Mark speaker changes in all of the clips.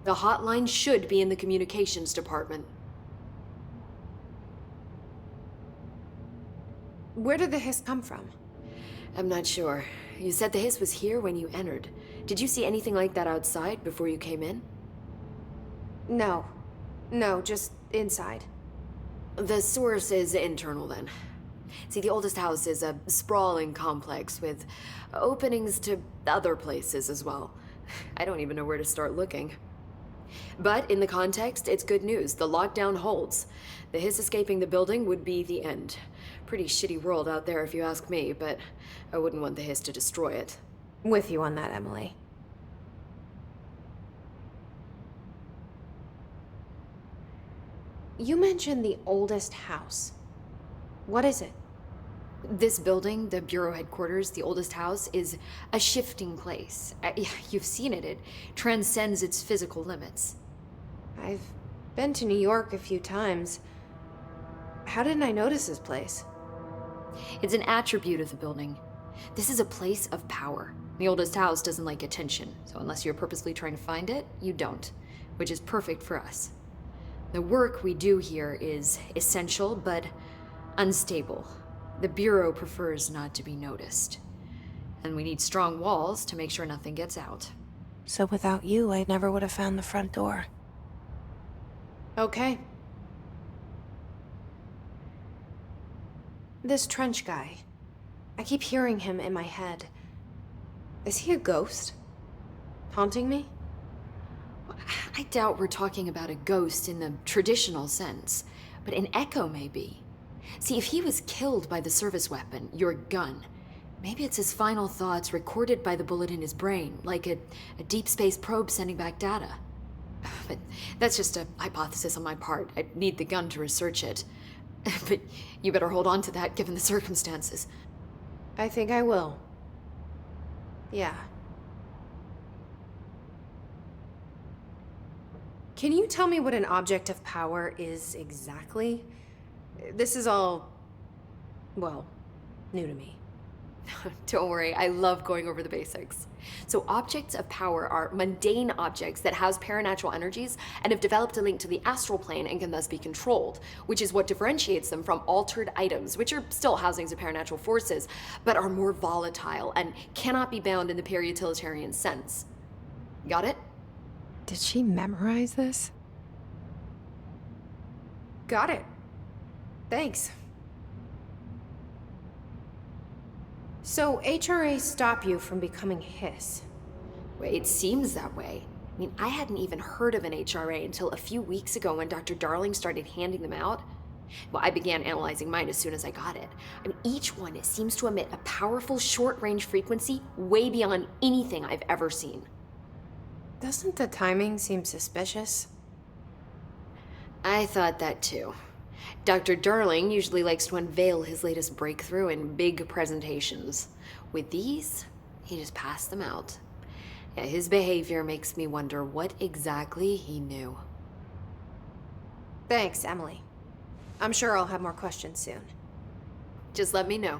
Speaker 1: The hotline should be in the communications department.
Speaker 2: Where did the hiss come from?
Speaker 1: I'm not sure. You said the hiss was here when you entered. Did you see anything like that outside before you came in?
Speaker 2: No. No, just inside.
Speaker 1: The source is internal then. See, the oldest house is a sprawling complex with openings to other places as well. I don't even know where to start looking. But in the context, it's good news. The lockdown holds. The hiss escaping the building would be the end. Pretty shitty world out there if you ask me, but I wouldn't want the hiss to destroy it.
Speaker 2: With you on that, Emily. You mentioned the oldest house. What is it?
Speaker 1: This building, the Bureau headquarters, the oldest house, is a shifting place. You've seen it. It transcends its physical limits.
Speaker 2: I've been to New York a few times. How didn't I notice this place?
Speaker 1: It's an attribute of the building. This is a place of power. The oldest house doesn't like attention, so unless you're purposely trying to find it, you don't, which is perfect for us. The work we do here is essential, but unstable. The Bureau prefers not to be noticed. And we need strong walls to make sure nothing gets out.
Speaker 3: So without you, I never would have found the front door.
Speaker 2: Okay. This Trench guy. I keep hearing him in my head. Is he a ghost? Haunting me?
Speaker 1: I doubt we're talking about a ghost in the traditional sense, but an echo maybe. See, if he was killed by the service weapon, your gun, maybe it's his final thoughts recorded by the bullet in his brain, like a deep space probe sending back data. But that's just a hypothesis on my part. I'd need the gun to research it. But you better hold on to that given the circumstances.
Speaker 2: I think I will. Yeah. Can you tell me what an object of power is exactly? This is all, well, new to me.
Speaker 1: Don't worry, I love going over the basics. So objects of power are mundane objects that house paranatural energies and have developed a link to the astral plane and can thus be controlled, which is what differentiates them from altered items, which are still housings of paranatural forces, but are more volatile and cannot be bound in the peri-utilitarian sense. Got it?
Speaker 3: Did she memorize this?
Speaker 2: Got it. Thanks. So HRA stop you from becoming Hiss?
Speaker 1: Well, it seems that way. I mean, I hadn't even heard of an HRA until a few weeks ago when Dr. Darling started handing them out. Well, I began analyzing mine as soon as I got it. I mean, each one seems to emit a powerful short-range frequency way beyond anything I've ever seen.
Speaker 2: Doesn't the timing seem suspicious?
Speaker 1: I thought that too. Dr. Darling usually likes to unveil his latest breakthrough in big presentations. With these, he just passed them out. Yeah, his behavior makes me wonder what exactly he knew.
Speaker 2: Thanks, Emily. I'm sure I'll have more questions soon.
Speaker 1: Just let me know.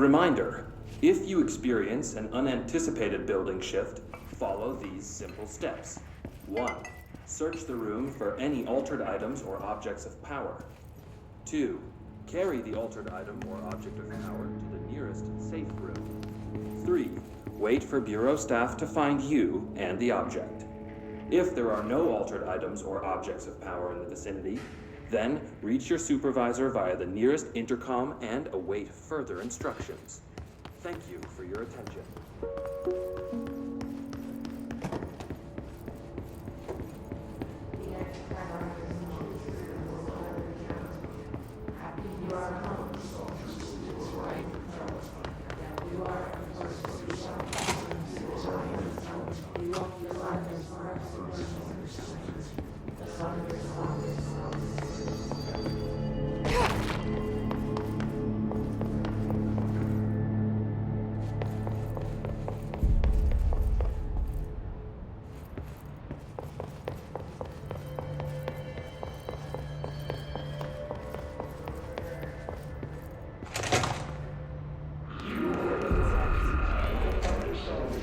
Speaker 4: Reminder, if you experience an unanticipated building shift, follow these simple steps. 1. Search the room for any altered items or objects of power. 2. Carry the altered item or object of power to the nearest safe room. 3. Wait for Bureau staff to find you and the object. If there are no altered items or objects of power in the vicinity, then reach your supervisor via the nearest intercom and await further instructions. Thank you for your attention.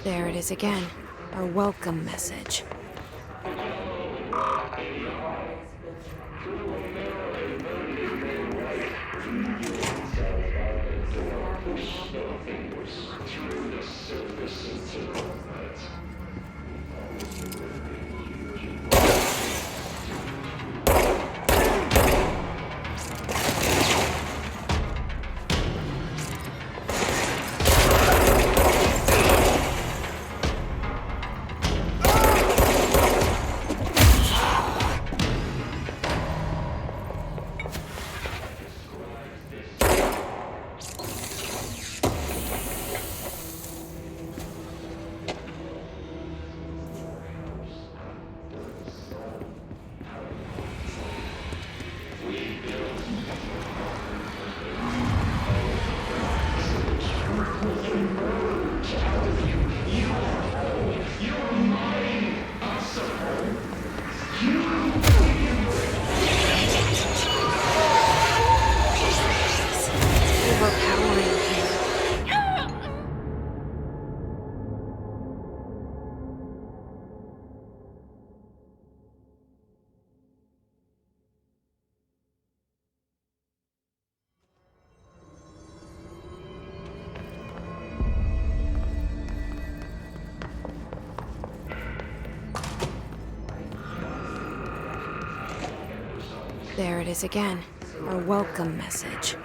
Speaker 3: There it is again. Our welcome message. There it is again. Our welcome message.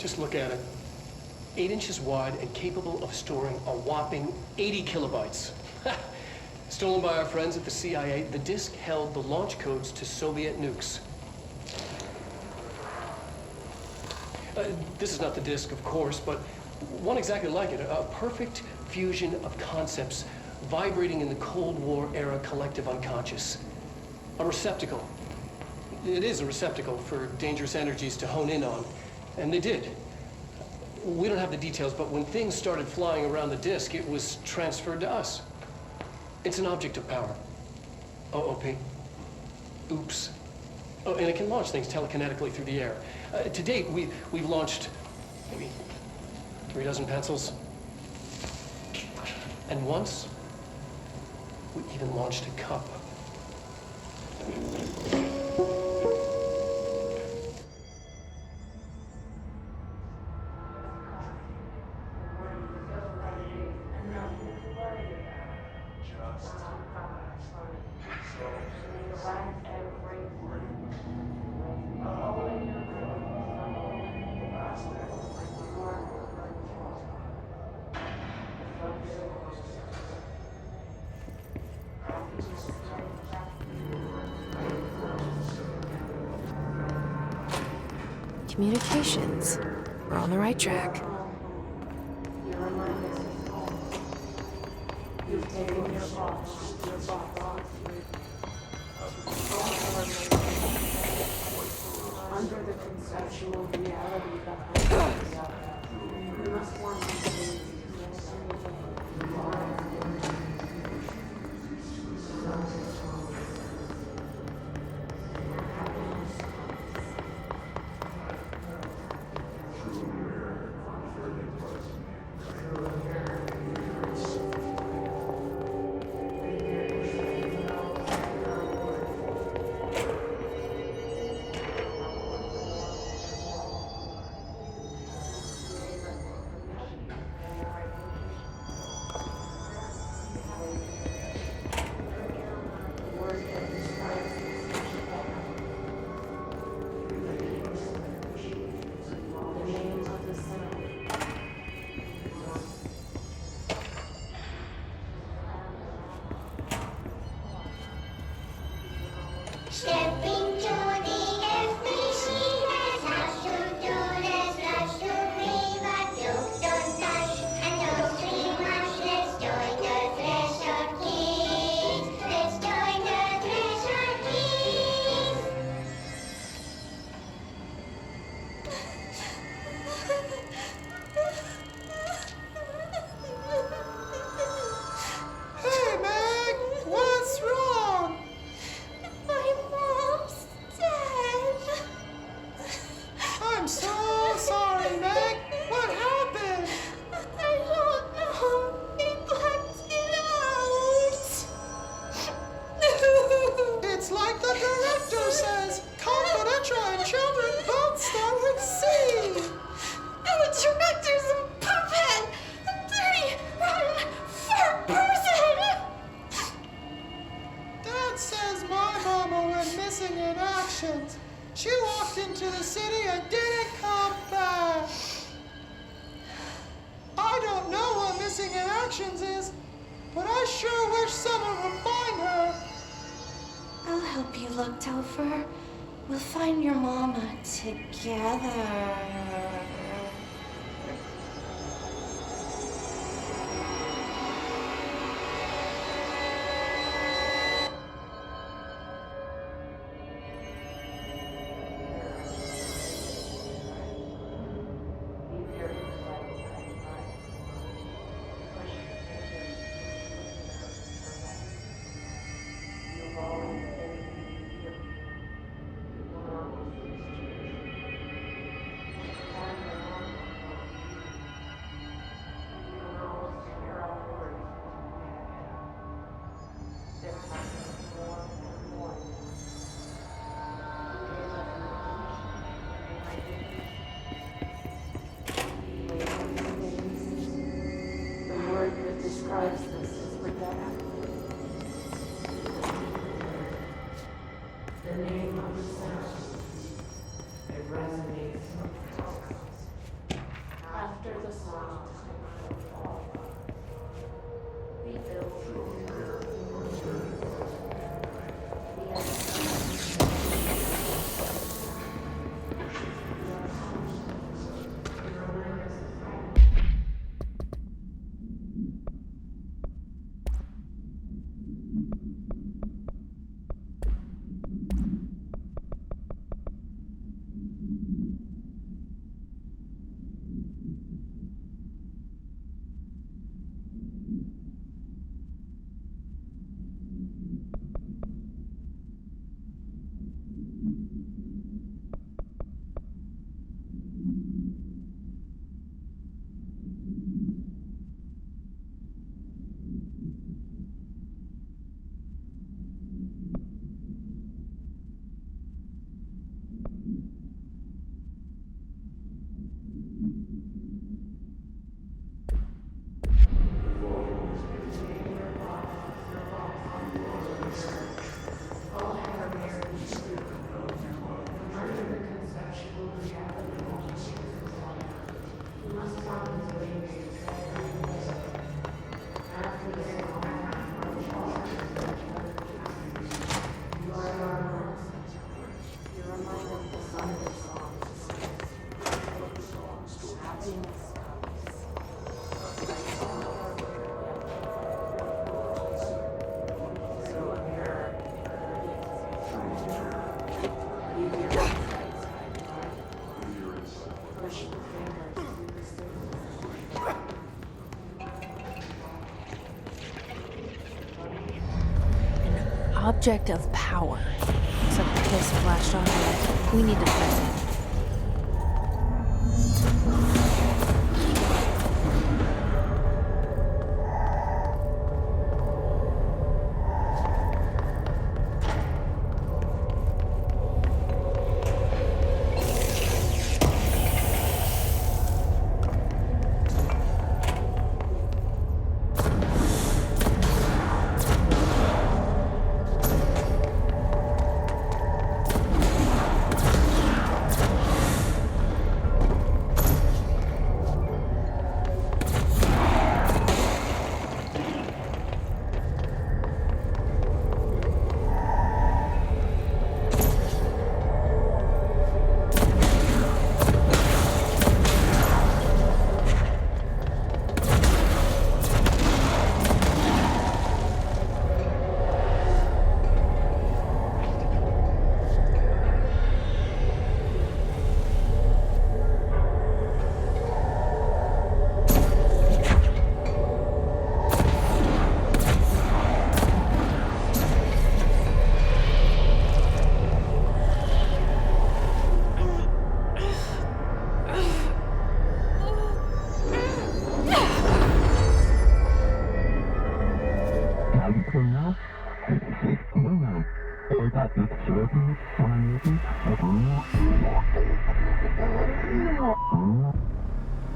Speaker 5: Just look at it. 8 inches wide and capable of storing a whopping 80 kilobytes. Stolen by our friends at the CIA, the disk held the launch codes to Soviet nukes. This is not the disk, of course, but one exactly like it. A perfect fusion of concepts vibrating in the Cold War era collective unconscious. A receptacle. It is a receptacle for dangerous energies to hone in on. And they did. We don't have the details, but when things started flying around the disk, it was transferred to us. It's an object of power. OOP. Oops. Oh, and it can launch things telekinetically through the air. To date, we've launched maybe 36 pencils. And once, we even launched a cup.
Speaker 3: Communications. We're on the right track.
Speaker 6: Under the conceptual reality behind we must want
Speaker 7: Stepping to the FBC, that's how to do this. Rush to river, look, don't touch, and don't scream much. Let's join the Threshold Kids. Let's join the Threshold Kids.
Speaker 8: Hey, Meg! What's wrong?
Speaker 7: My mom's dead.
Speaker 8: I'm so sorry, Meg. What happened?
Speaker 7: I don't know. They blacked it out.
Speaker 8: It's like the director says. Confidential and children both start with C.
Speaker 7: The director's a puppet! A dirty, rotten, fat person!
Speaker 8: Dad says my mama went missing in action. She walked into the city and didn't come back. I don't know what missing in actions is, but I sure wish someone would find her.
Speaker 9: I'll help you look, Topher. We'll find your mama together.
Speaker 6: pushing fingers through the city.
Speaker 3: Object of power. Something just flashed on red. We need to press it.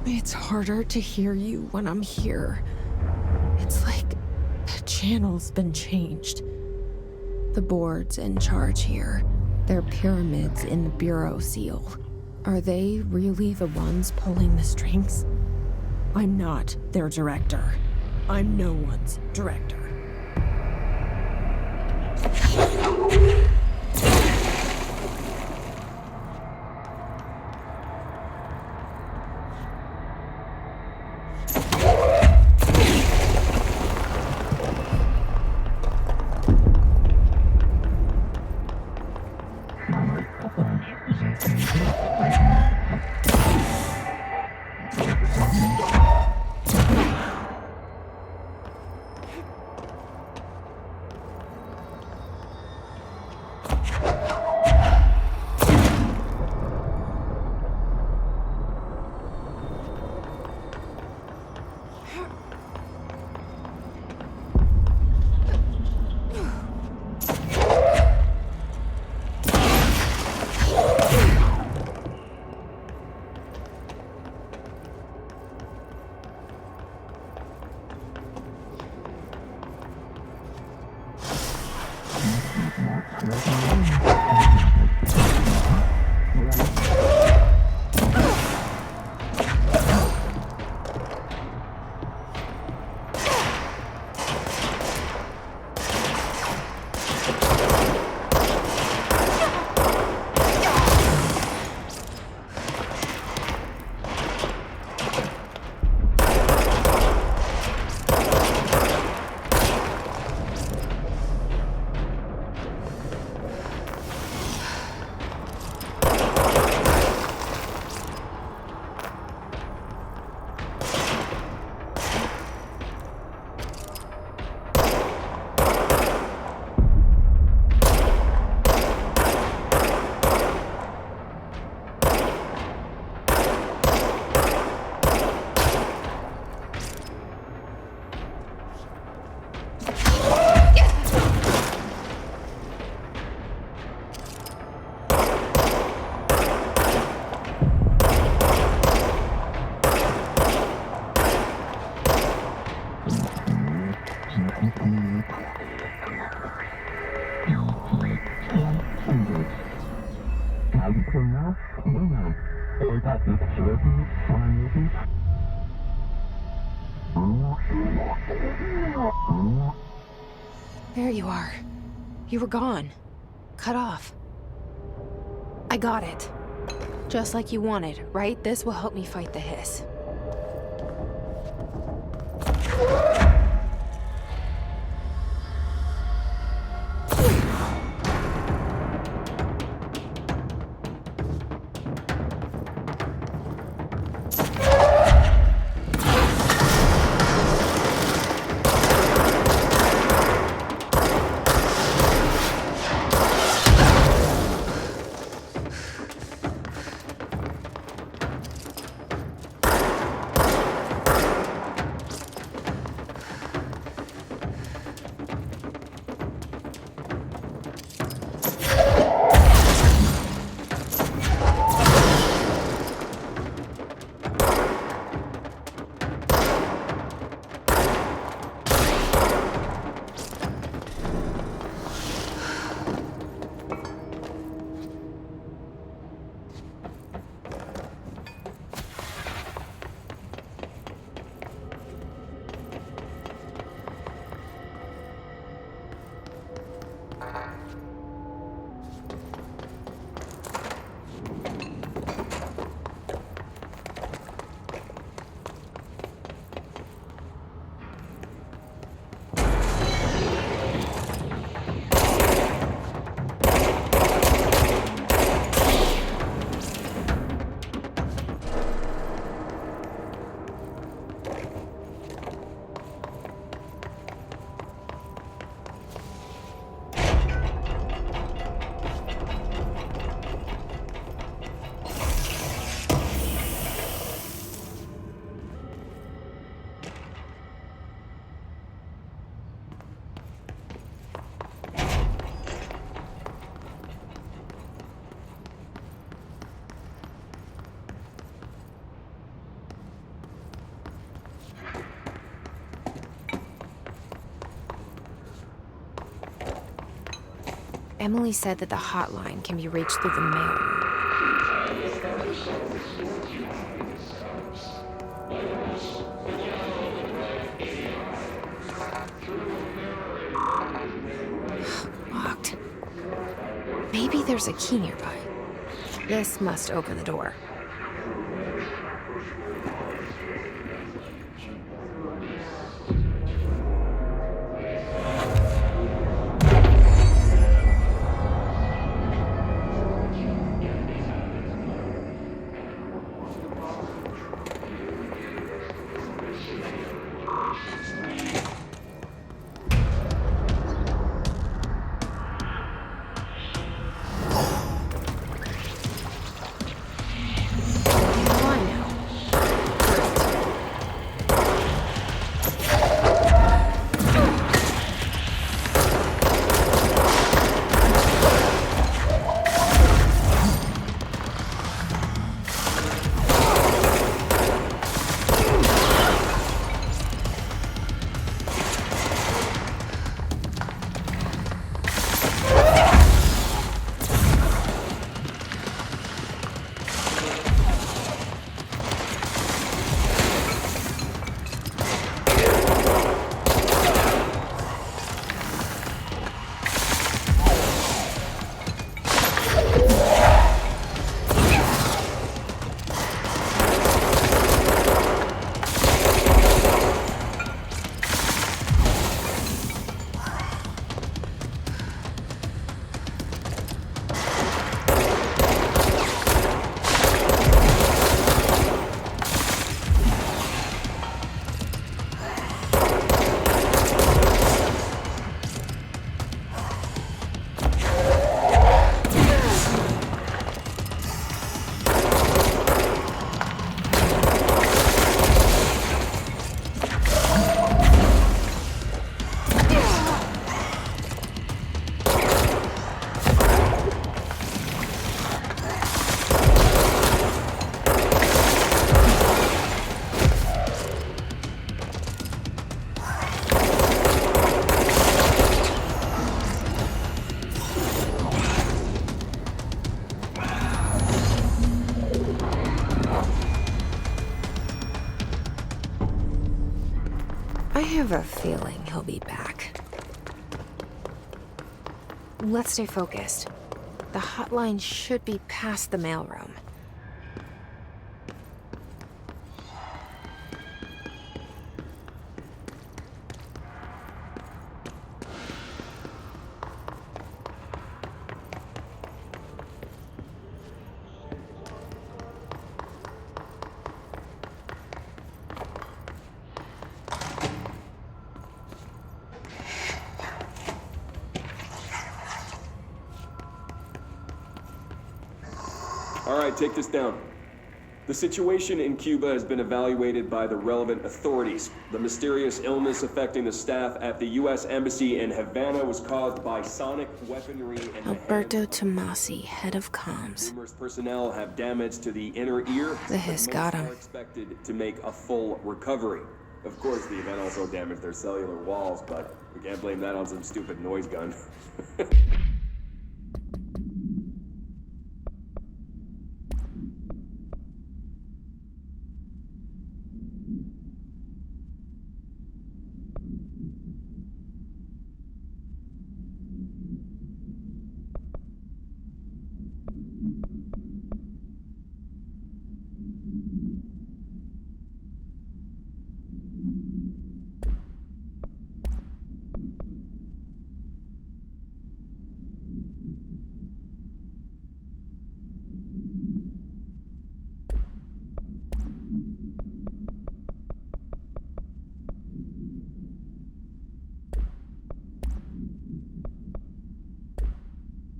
Speaker 10: It's harder to hear you when I'm here. It's like the channel's been changed. The board's in charge here. They're pyramids in the Bureau seal. Are they really the ones pulling the strings? I'm not their director. I'm no one's director.
Speaker 3: There you are. You were gone. Cut off. I got it. Just like you wanted, right? This will help me fight the hiss. Emily said that the hotline can be reached through the mailroom. Locked. Maybe there's a key nearby. This must open the door. I have a feeling he'll be back. Let's stay focused. The hotline should be past the mailroom.
Speaker 4: All right, take this down. The situation in Cuba has been evaluated by the relevant authorities. The mysterious illness affecting the staff at the U.S. Embassy in Havana was caused by sonic weaponry and
Speaker 3: Alberto Tomasi, head of comms.
Speaker 4: Numerous personnel have damage to the inner ear.
Speaker 3: The hiss got him.
Speaker 4: Are expected to make a full recovery. Of course, the event also damaged their cellular walls, but we can't blame that on some stupid noise gun.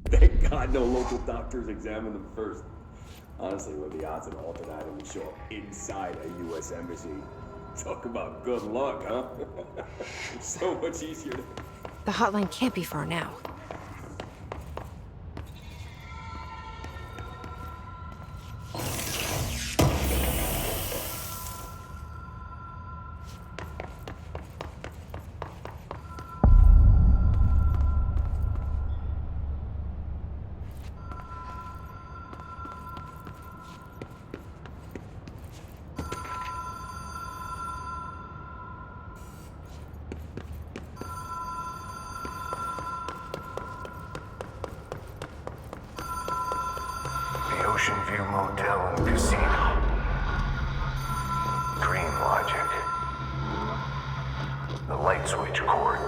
Speaker 4: Thank God no local doctors examined them first. Honestly, what are the odds an altered item would show up inside a U.S. embassy? Talk about good luck, huh? So much easier to...
Speaker 3: The hotline can't be far now.
Speaker 11: light switch cord.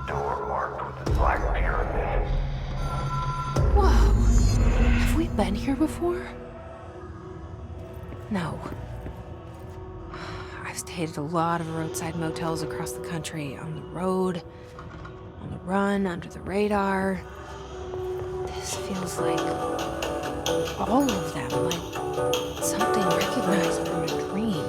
Speaker 11: Door marked with the Black Pyramid.
Speaker 3: Whoa! Have we been here before? No. I've stayed at a lot of roadside motels across the country, on the road, on the run, under the radar. This feels like all of them, like something recognized from a dream.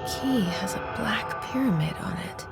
Speaker 3: Key has a black pyramid on it.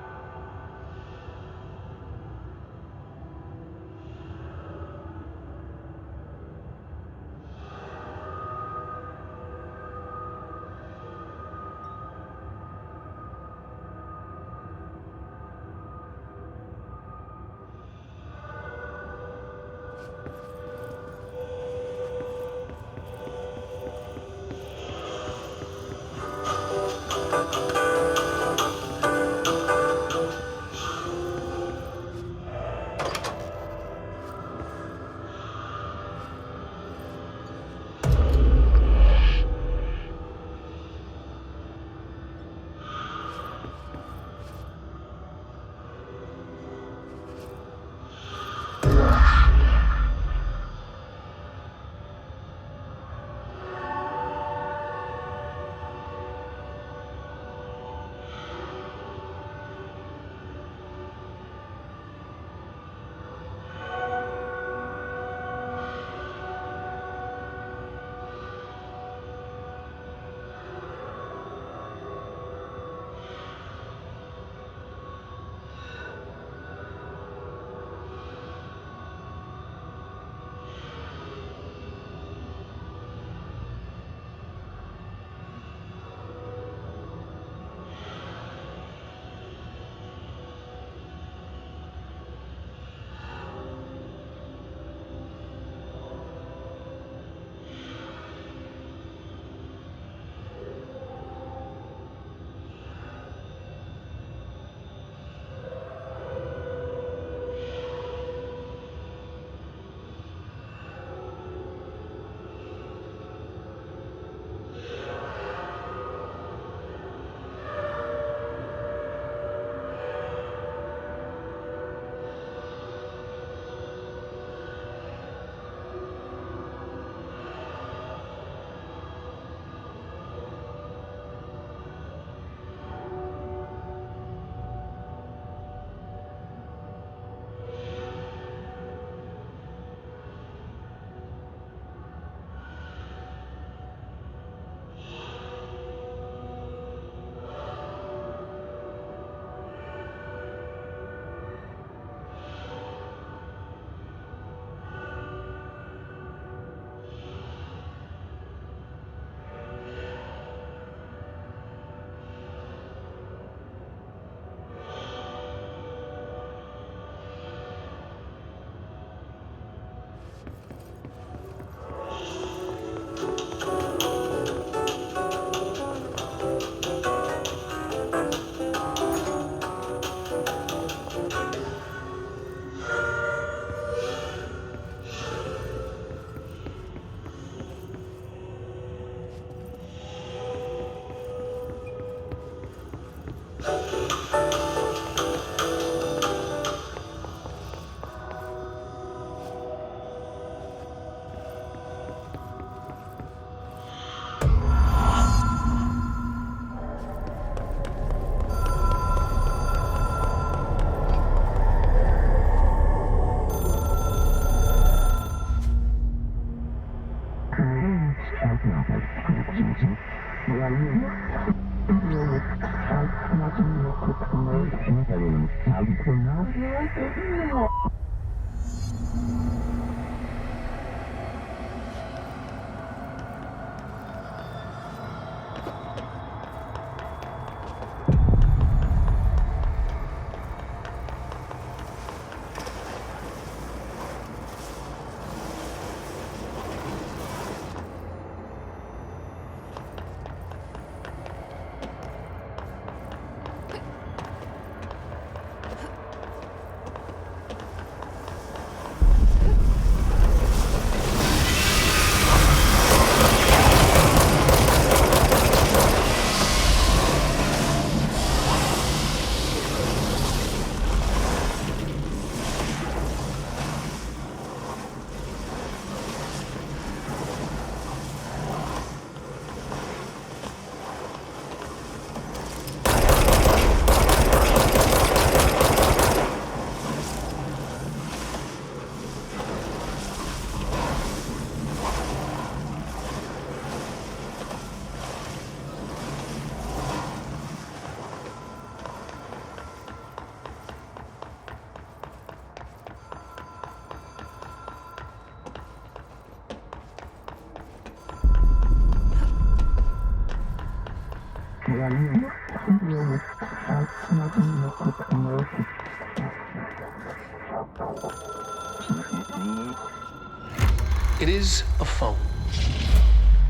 Speaker 5: It is a phone.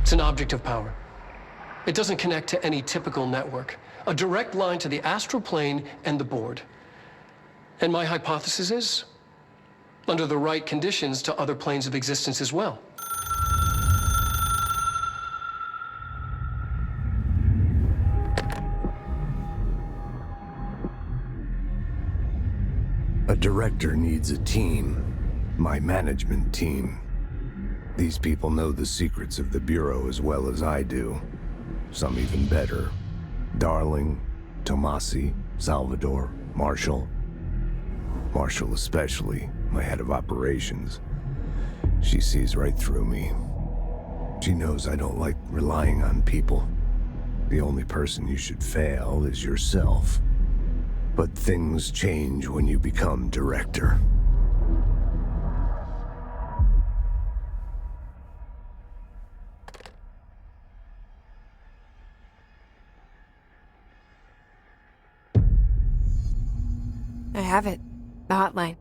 Speaker 5: It's an object of power. It doesn't connect to any typical network. A direct line to the astral plane and the board. And my hypothesis is, under the right conditions, to other planes of existence as well.
Speaker 12: A director needs a team. My management team. These people know the secrets of the Bureau as well as I do. Some even better. Darling, Tomasi, Salvador, Marshall. Marshall especially, my head of operations. She sees right through me. She knows I don't like relying on people. The only person you should fail is yourself. But things change when you become director.
Speaker 3: I have it. The hotline.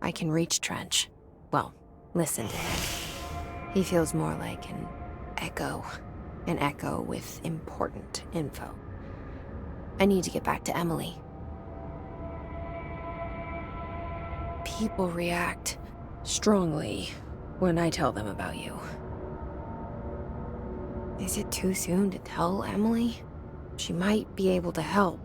Speaker 3: I can reach Trench. Well, listen to him. He feels more like an echo. An echo with important info. I need to get back to Emily. People react strongly when I tell them about you. Is it too soon to tell Emily? She might be able to help.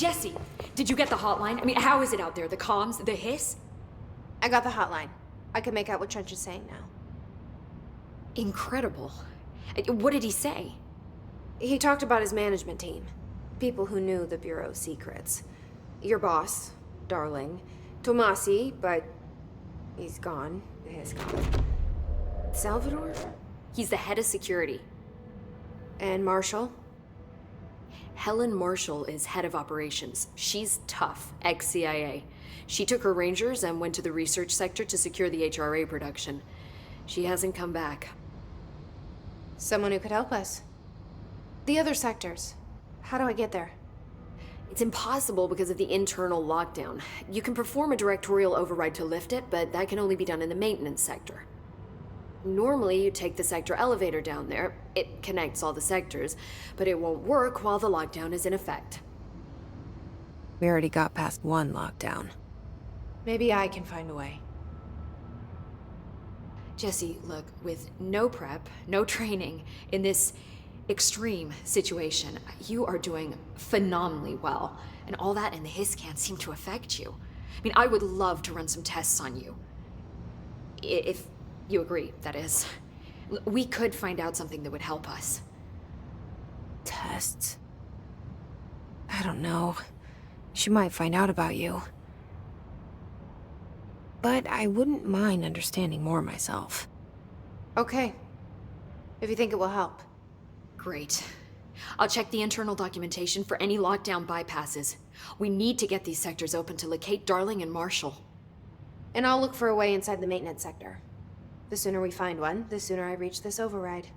Speaker 1: Jesse, did you get the hotline? I mean, how is it out there? The comms, the hiss?
Speaker 2: I got the hotline. I can make out what Trench is saying now.
Speaker 1: Incredible. What did he say?
Speaker 2: He talked about his management team. People who knew the Bureau's secrets. Your boss, Darling. Tomasi, but he's gone. He's gone. Salvador?
Speaker 1: He's the head of security.
Speaker 2: And Marshall?
Speaker 1: Helen Marshall is head of operations. She's tough, ex-CIA. She took her Rangers and went to the research sector to secure the HRA production. She hasn't come back.
Speaker 2: Someone who could help us. The other sectors. How do I get there?
Speaker 1: It's impossible because of the internal lockdown. You can perform a directorial override to lift it, but that can only be done in the maintenance sector. Normally, you take the sector elevator down there. It connects all the sectors, but it won't work while the lockdown is in effect.
Speaker 3: We already got past one lockdown.
Speaker 2: Maybe I can find a way.
Speaker 1: Jesse, look, with no prep, no training, in this extreme situation, you are doing phenomenally well. And all that and the hiss can't seem to affect you. I mean, I would love to run some tests on you. If you agree, that is. We could find out something that would help us.
Speaker 3: Tests? I don't know. She might find out about you. But I wouldn't mind understanding more myself.
Speaker 2: Okay. If you think it will help.
Speaker 1: Great. I'll check the internal documentation for any lockdown bypasses. We need to get these sectors open to locate Darling and Marshall.
Speaker 2: And I'll look for a way inside the maintenance sector. The sooner we find one, the sooner I reach this override.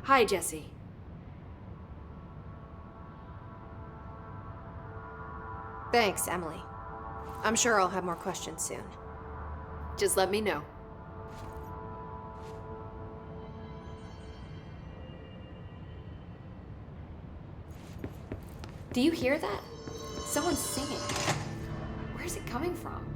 Speaker 2: Hi, Jesse. Thanks, Emily. I'm sure I'll have more questions soon.
Speaker 1: Just let me know. Do you hear that? Someone's singing. Where's it coming from?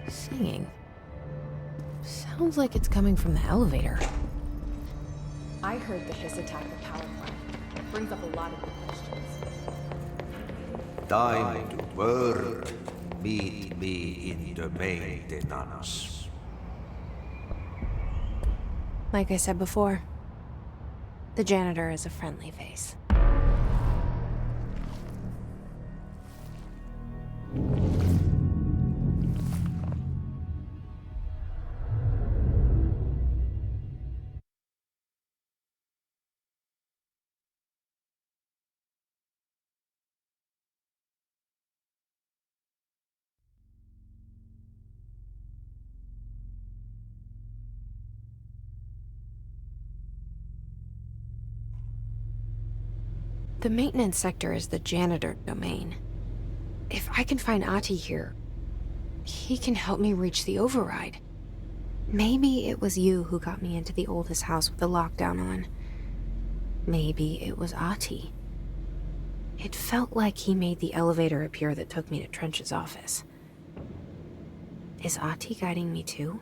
Speaker 3: Singing. Sounds like it's coming from the elevator.
Speaker 6: I heard the hiss attack the power plant. It brings up a lot of good questions.
Speaker 13: Time to work. Meet me in the maintenance.
Speaker 3: Like I said before, the janitor is a friendly face. The maintenance sector is the janitor domain. If I can find Ahti here, he can help me reach the override. Maybe it was you who got me into the oldest house with the lockdown on. Maybe it was Ahti. It felt like he made the elevator appear that took me to Trench's office. Is Ahti guiding me too?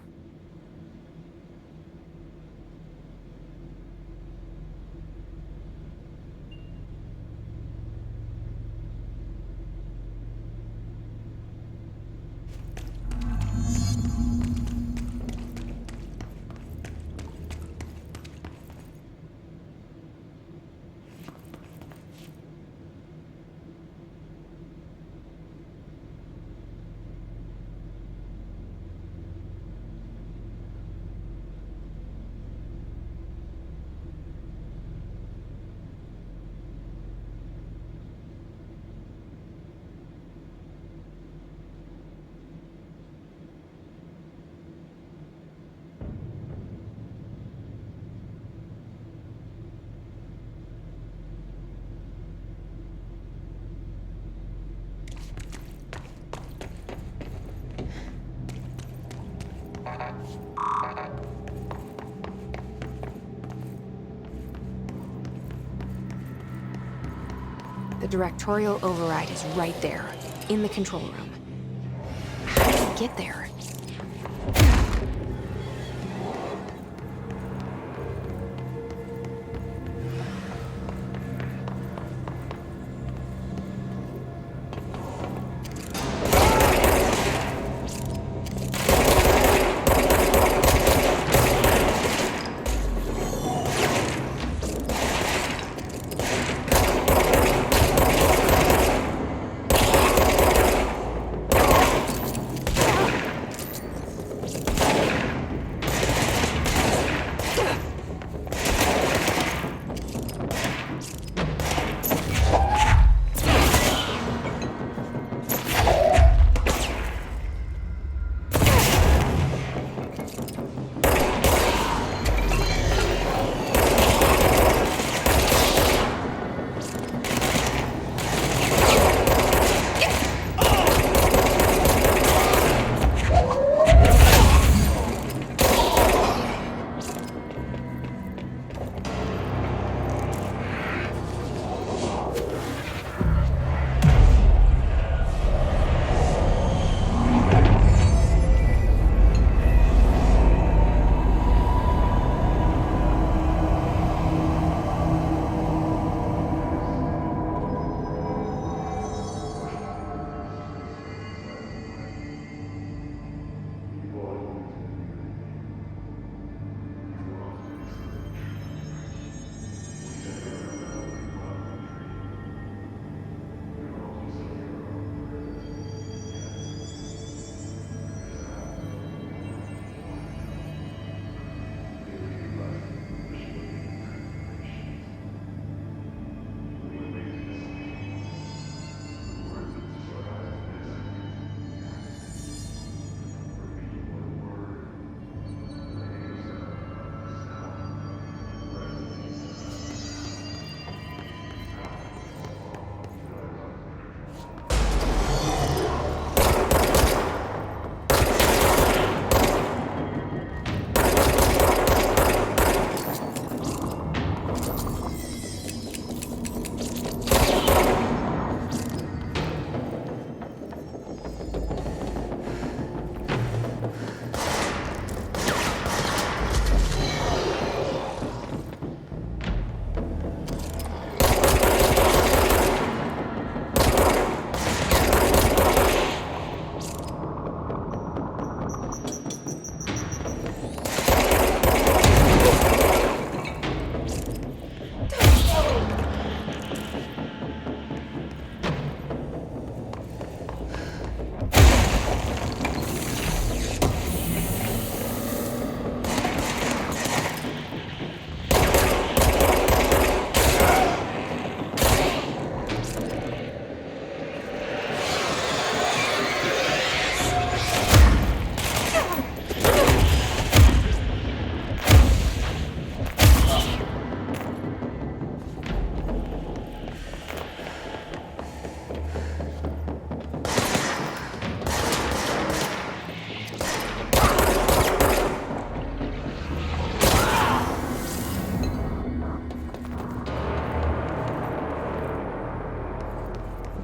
Speaker 3: The directorial override is right there, in the control room. How did I get there?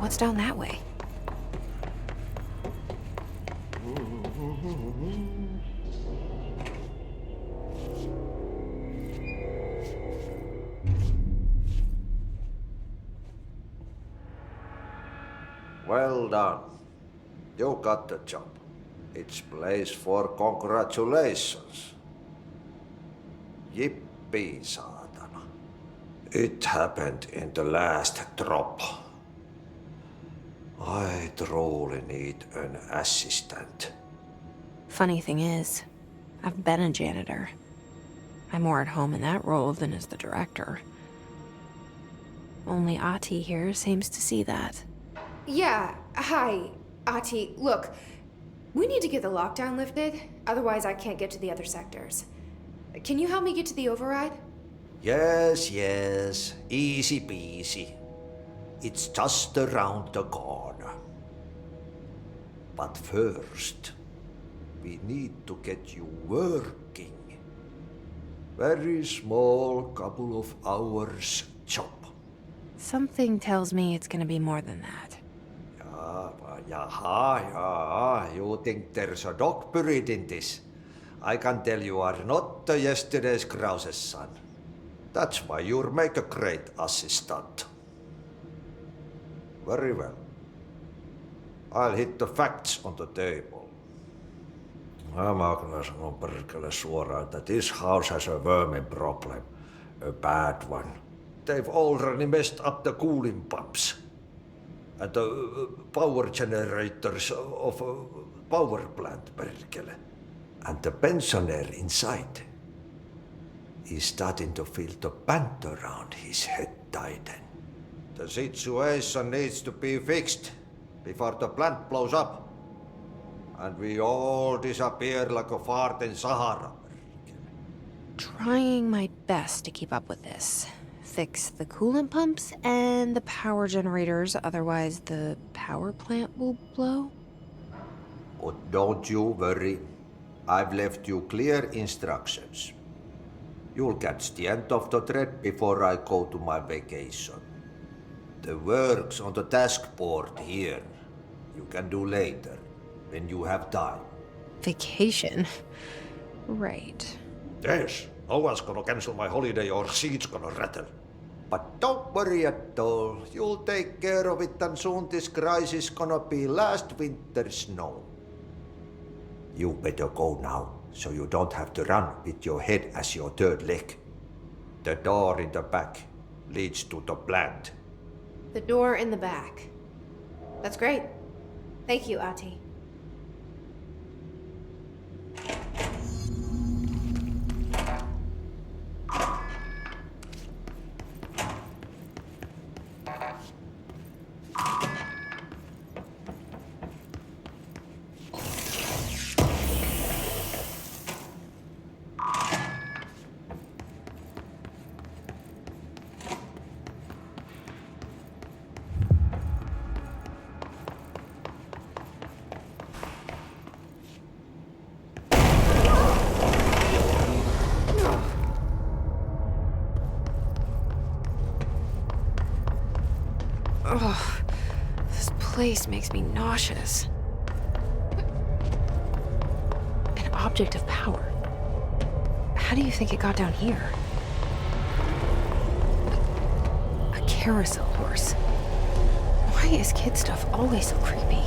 Speaker 3: What's down that way?
Speaker 13: Well done. You got the job. It's place for congratulations. Yippee, saatana. It happened in the last drop. I truly need an assistant.
Speaker 3: Funny thing is, I've been a janitor. I'm more at home in that role than as the director. Only Ahti here seems to see that.
Speaker 2: Yeah, hi, Ahti. Look, we need to get the lockdown lifted, otherwise I can't get to the other sectors. Can you help me get to the override?
Speaker 13: Yes, yes. Easy peasy. It's just around the corner. But first, we need to get you working. Very small, couple of hours job.
Speaker 3: Something tells me it's gonna be more than that.
Speaker 13: Yaha. You think there's a dog buried in this? I can tell you are not the yesterday's Krause's son. That's why you'll make a great assistant. Very well. I'll hit the facts on the table. Mä kyllä sanon perkele suoraan, että this house has a vermin problem. A bad one. They've already messed up the cooling pumps. And the power generators of a power plant, perkele. And the pensioner inside is starting to feel the band around his head tighten. The situation needs to be fixed before the plant blows up. And we all disappear like a fart in Sahara.
Speaker 3: Trying my best to keep up with this. Fix the coolant pumps and the power generators, otherwise the power plant will blow.
Speaker 13: But don't you worry. I've left you clear instructions. You'll catch the end of the thread before I go to my vacation. The work's on the task board here. You can do later, when you have time.
Speaker 3: Vacation? Right.
Speaker 13: Yes, no one's gonna cancel my holiday or seat's gonna rattle. But don't worry at all. You'll take care of it and soon this crisis gonna be last winter's snow. You better go now, so you don't have to run with your head as your third leg. The door in the back leads to the plant.
Speaker 2: The door in the back. That's great. Thank you, Ahti.
Speaker 3: Ugh, this place makes me nauseous. An object of power. How do you think it got down here? A carousel horse. Why is kid stuff always so creepy?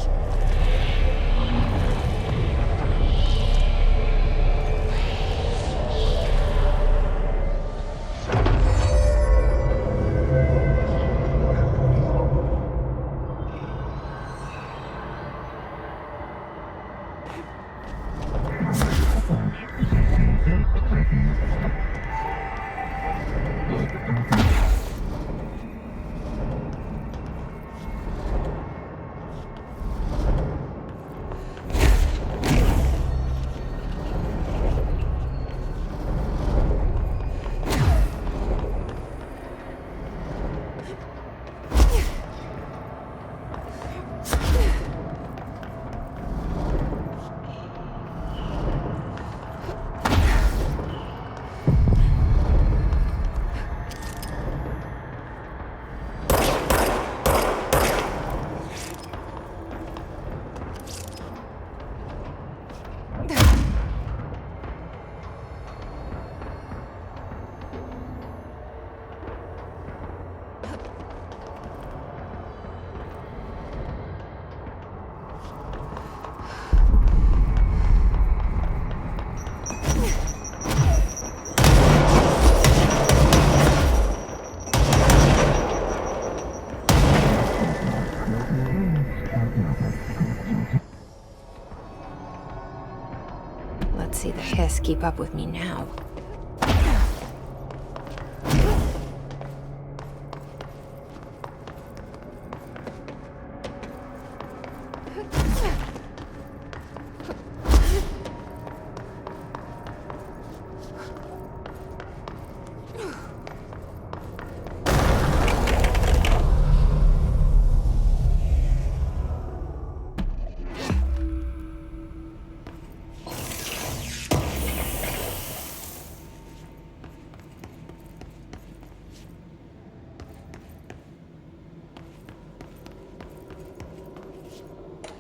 Speaker 3: Let's see the hiss keep up with me now.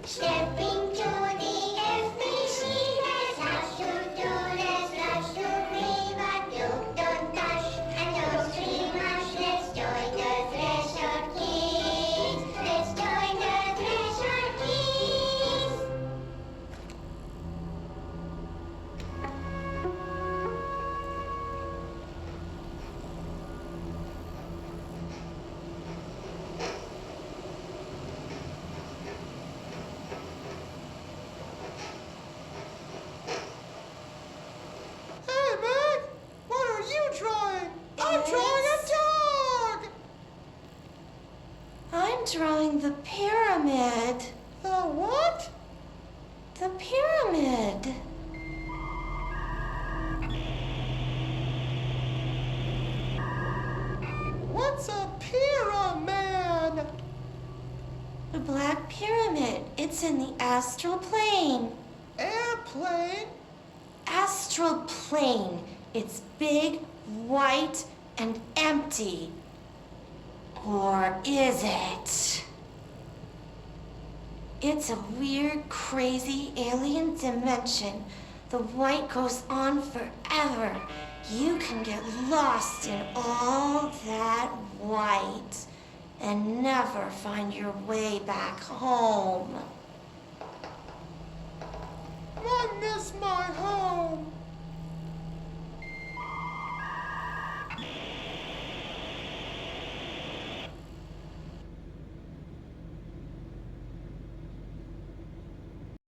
Speaker 7: Stepping to the FBC, there's lots to do, there's lots to read, but don't touch and don't scream much. Let's join the Thresher Kids. Let's join the Thresher Kids.
Speaker 8: Hey, Meg! What are you drawing? I'm drawing a dog!
Speaker 9: I'm drawing the pyramid.
Speaker 8: The what?
Speaker 9: The pyramid.
Speaker 8: What's a pyramid?
Speaker 9: The Black Pyramid. It's in the astral plane.
Speaker 8: Airplane?
Speaker 9: Astral plane. It's big, white, and empty. Or is it? It's a weird, crazy alien dimension. The white goes on forever. You can get lost in all that white and never find your way back home.
Speaker 8: I miss my home.